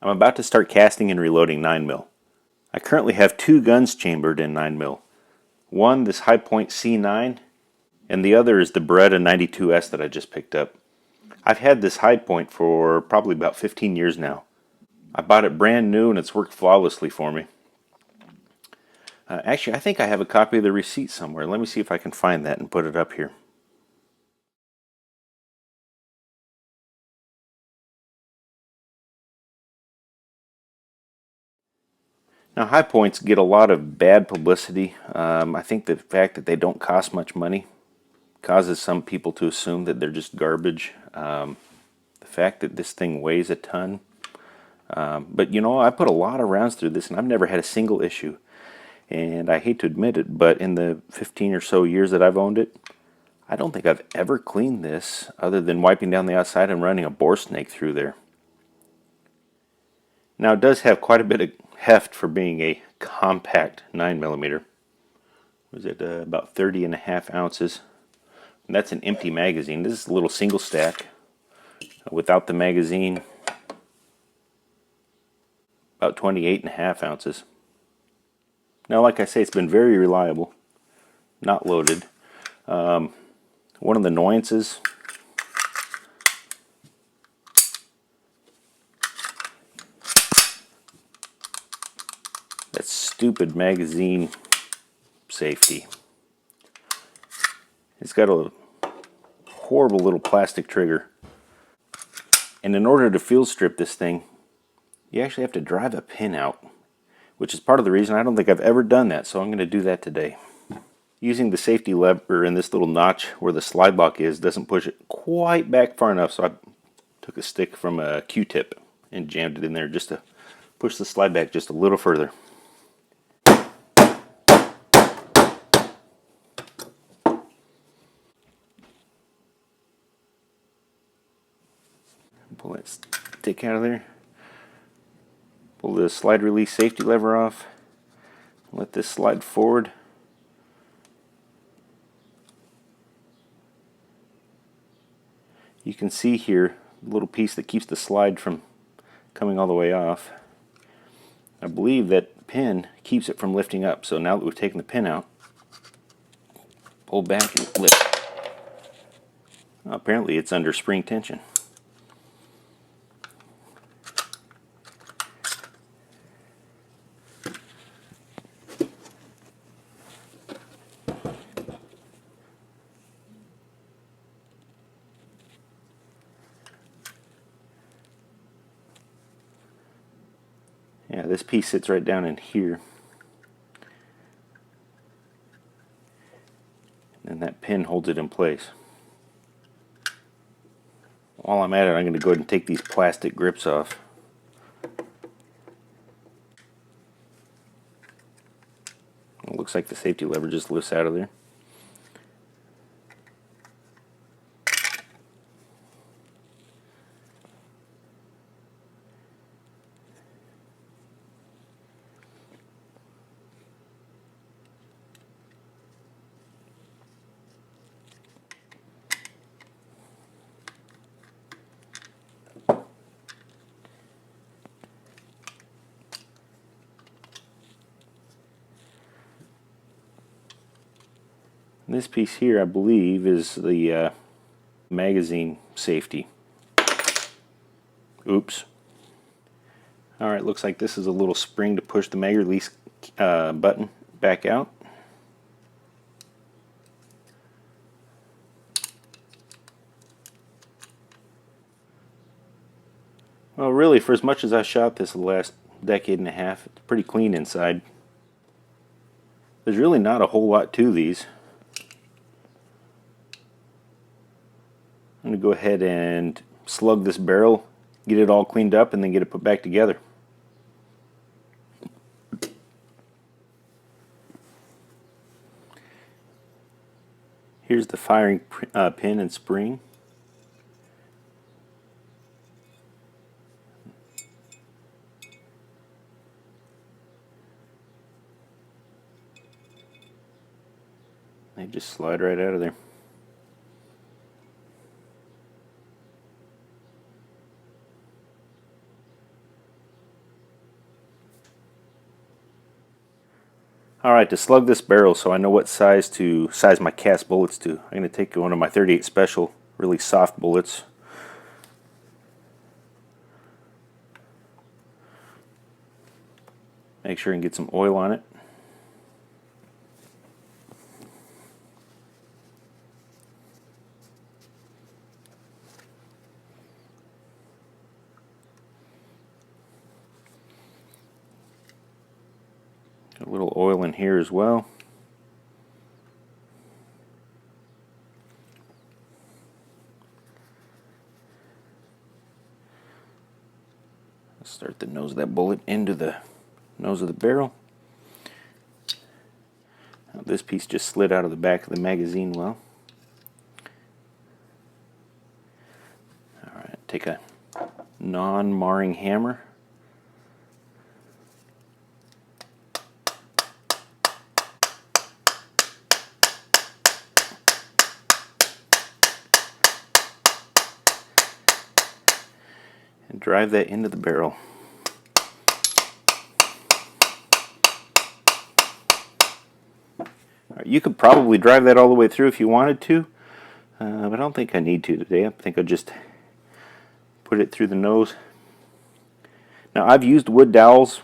I'm about to start casting and reloading 9mm. I currently have two guns chambered in 9mm. One, this High Point C9, and the other is the Beretta 92S that I just picked up. I've had this High Point for probably about 15 years now. I bought it brand new and it's worked flawlessly for me. Actually, I think I have a copy of the receipt somewhere. Let me see if I can find that and put it up here. Now, high points get a lot of bad publicity. I think the fact that they don't cost much money causes some people to assume that they're just garbage. The fact that this thing weighs a ton. But you know, I put a lot of rounds through this and I've never had a single issue. And I hate to admit it, but in the 15 or so years that I've owned it, I don't think I've ever cleaned this other than wiping down the outside and running a bore snake through there. Now it does have quite a bit of heft for being a compact 9mm. Was it about 30.5 ounces? And that's an empty magazine. This is a little single stack without the magazine. About 28.5 ounces. Now, like I say, it's been very reliable. Not loaded. One of the annoyances, that stupid magazine safety. It's got a horrible little plastic trigger. And in order to field strip this thing, you actually have to drive a pin out, which is part of the reason I don't think I've ever done that, so I'm going to do that today. Using the safety lever in this little notch where the slide lock is doesn't push it quite back far enough, so I took a stick from a Q-tip and jammed it in there just to push the slide back just a little further. Pull that stick out of there. Pull the slide release safety lever off. Let this slide forward. You can see here the little piece that keeps the slide from coming all the way off. I believe that pin keeps it from lifting up, so now that we've taken the pin out, pull back and lift. Well, apparently it's under spring tension. Yeah, this piece sits right down in here. And that pin holds it in place. While I'm at it, I'm going to go ahead and take these plastic grips off. It looks like the safety lever just lifts out of there. This piece here, I believe, is the magazine safety. Oops. Alright, looks like this is a little spring to push the mag release button back out. Well, really, for as much as I shot this the last decade and a half, it's pretty clean inside. There's really not a whole lot to these. I'm going to go ahead and slug this barrel, get it all cleaned up, and then get it put back together. Here's the firing pin and spring. They just slide right out of there. Alright, to slug this barrel so I know what size to size my cast bullets to, I'm going to take one of my 38 Special, really soft bullets. Make sure and get some oil on it. A little oil in here as well. Start the nose of that bullet into the nose of the barrel. Now this piece just slid out of the back of the magazine well. Alright, take a non-marring hammer. And drive that into the barrel. You could probably drive that all the way through if you wanted to, but I don't think I need to today. I think I'll just put it through the nose. Now I've used wood dowels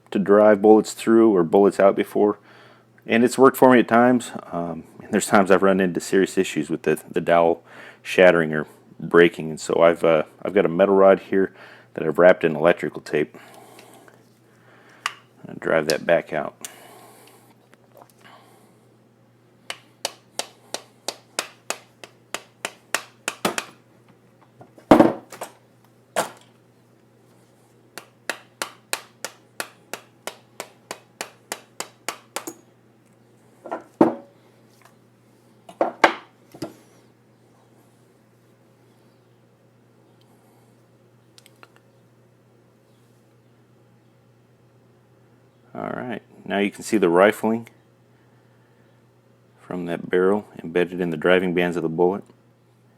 to drive bullets through or bullets out before, and it's worked for me at times. And there's times I've run into serious issues with the dowel shattering or breaking, and so I've got a metal rod here that I've wrapped in electrical tape. And drive that back out. Alright, now you can see the rifling from that barrel embedded in the driving bands of the bullet.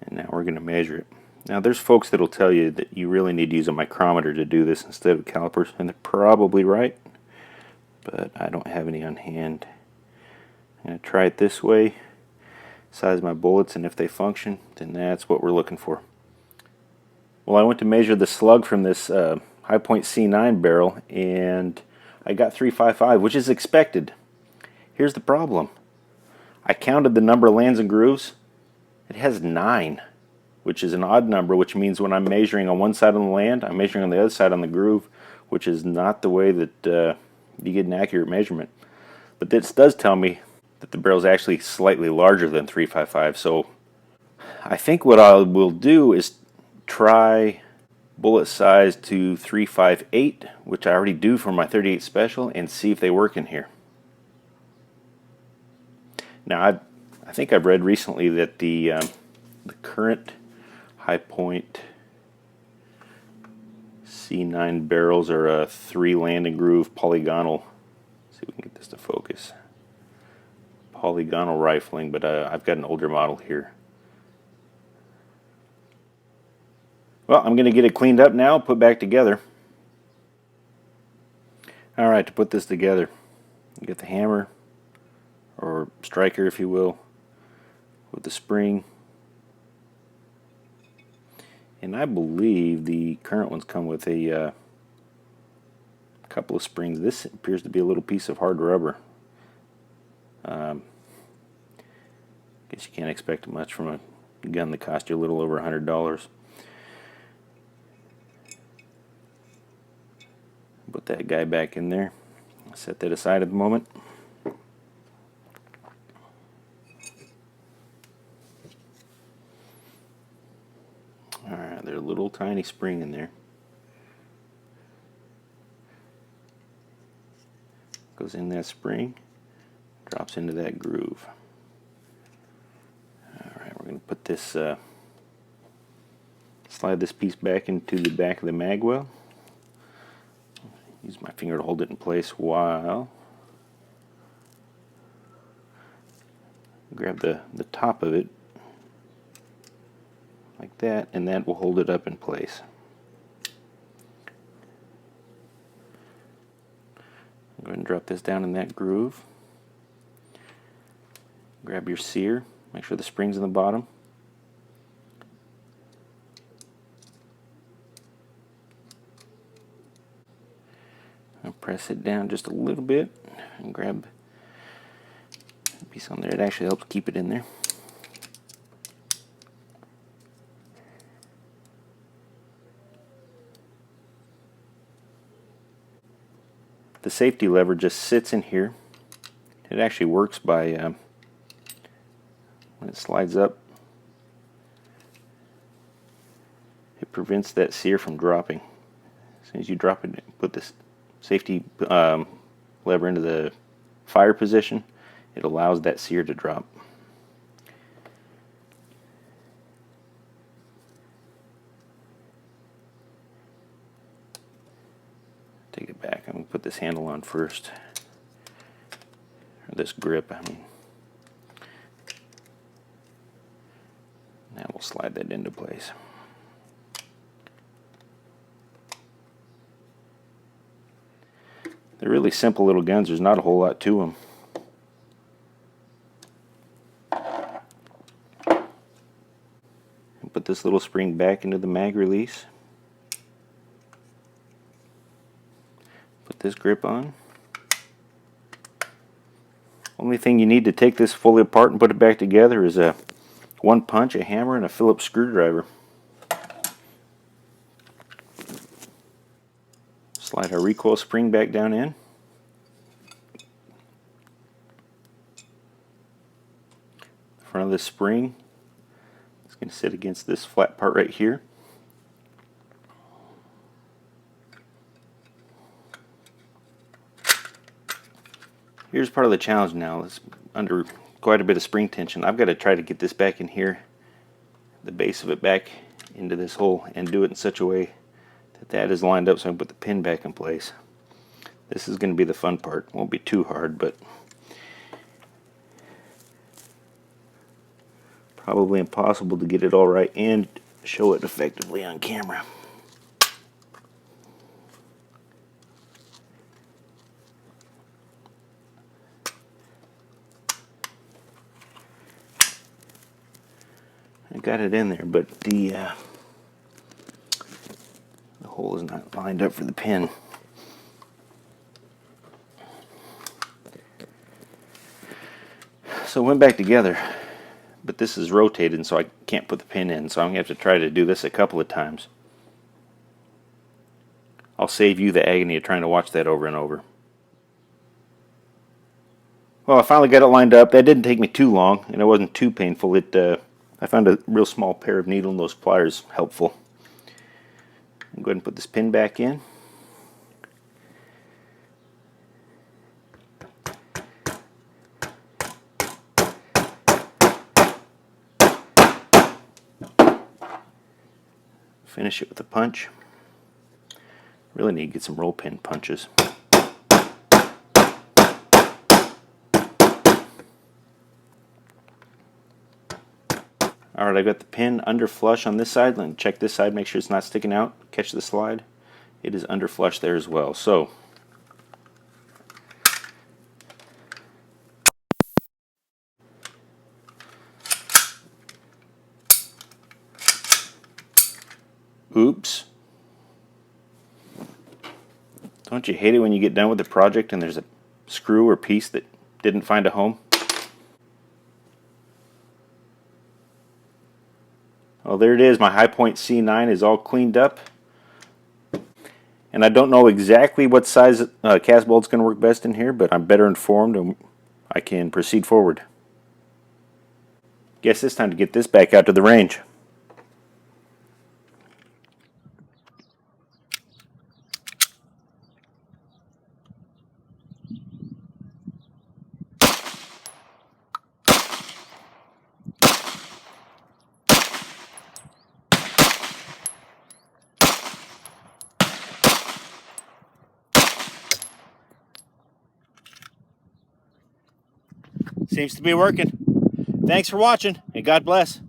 And now we're going to measure it. Now there's folks that'll tell you that you really need to use a micrometer to do this instead of calipers, and they're probably right, but I don't have any on hand. I'm going to try it this way, size my bullets, and if they function, then that's what we're looking for. Well, I went to measure the slug from this High Point C9 barrel, and I got 355, which is expected. Here's the problem. I counted the number of lands and grooves. It has 9, which is an odd number, which means when I'm measuring on one side of the land, I'm measuring on the other side on the groove, which is not the way that you get an accurate measurement. But this does tell me that the barrel is actually slightly larger than 355, so I think what I will do is try bullet size to 358, which I already do for my 38 Special, and see if they work in here. Now I think I've read recently that the current High Point C9 barrels are a 3 land and groove polygonal. Let's see if we can get this to focus. Polygonal rifling, but I've got an older model here. Well, I'm going to get it cleaned up now, put back together. Alright, to put this together, you get the hammer, or striker if you will, with the spring. And I believe the current ones come with a couple of springs. This appears to be a little piece of hard rubber. Guess you can't expect much from a gun that cost you a little over $100. Put that guy back in there. Set that aside at the moment. Alright, there's a little tiny spring in there. Goes in that spring, drops into that groove. Alright, we're going to put this, slide this piece back into the back of the mag well. Use my finger to hold it in place while grab the top of it like that, and that will hold it up in place. Go ahead and drop this down in that groove. Grab your sear, make sure the spring's in the bottom. And press it down just a little bit and grab a piece on there. It actually helps keep it in there. The safety lever just sits in here. It actually works by when it slides up, it prevents that sear from dropping. As soon as you drop it, put this safety lever into the fire position, it allows that sear to drop. Take it back. I'm going to put this handle on first, or this grip, I mean. Now we'll slide that into place. They're really simple little guns. There's not a whole lot to them. Put this little spring back into the mag release. Put this grip on. Only thing you need to take this fully apart and put it back together is a one punch, a hammer, and a Phillips screwdriver. Slide our recoil spring back down in. The front of the spring is going to sit against this flat part right here. Here's part of the challenge now. It's under quite a bit of spring tension. I've got to try to get this back in here, the base of it back into this hole, and do it in such a way that that is lined up so I can put the pin back in place. This is going to be the fun part. Won't be too hard, but probably impossible to get it all right and show it effectively on camera. I got it in there, but the hole is not lined up for the pin. So it went back together, but this is rotated, so I can't put the pin in, so I'm going to have to try to do this a couple of times. I'll save you the agony of trying to watch that over and over. Well, I finally got it lined up. That didn't take me too long, and it wasn't too painful. I found a real small pair of needle nose pliers helpful. I'm going to put this pin back in. Finish it with a punch. Really need to get some roll pin punches. Alright, I got the pin under flush on this side. Let me check this side, make sure it's not sticking out. Catch the slide. It is under flush there as well. So, oops. Don't you hate it when you get done with the project and there's a screw or piece that didn't find a home? Well, there it is. My High Point C9 is all cleaned up. And I don't know exactly what size cast bolt's going to work best in here, but I'm better informed and I can proceed forward. Guess it's time to get this back out to the range. Seems to be working. Thanks for watching, and God bless.